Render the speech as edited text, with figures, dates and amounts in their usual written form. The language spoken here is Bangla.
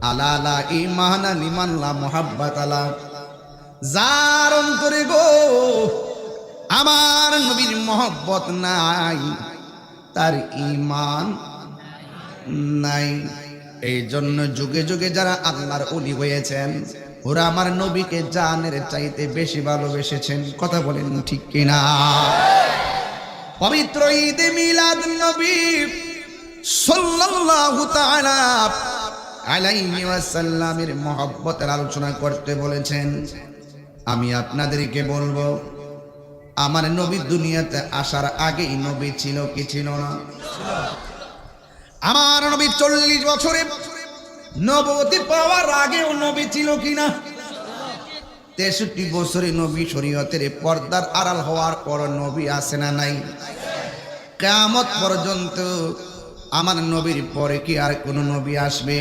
আলা লা ঈমানা লিমান লা মুহাব্বাত আলা, যার অন্তরে গো আমার নবীর মহব্বত নাই তার ঈমান নাই। এই জন্য যুগে যুগে যারা আল্লাহর ওলি হয়েছেন ওরা আমার নবীকে জানের চাইতে বেশি ভালোবেসেছেন। কথা বলেন ঠিক কিনা? পবিত্র ঈদে মিলাদ নবী সাল্লাল্লাহু তাআলা আলাইহি ওয়াসাল্লামের মহব্বতের আলোচনা করতে বলেছেন। আমি আপনাদেরকে বলবো, আমার নবী দুনিয়াতে আসার আগেই নবী ছিল কি ছিল না? আমার নবী 40 বছরে নবুয়তি পাওয়ার আগেও নবী ছিল কিনা? 63 বছরে নবী শরীয়তের পর্দার আড়াল হওয়ার পর নবী আসে না নাই? কিয়ামত পর্যন্ত আমার নবীর পরে কি আর কোন নবী আসবে?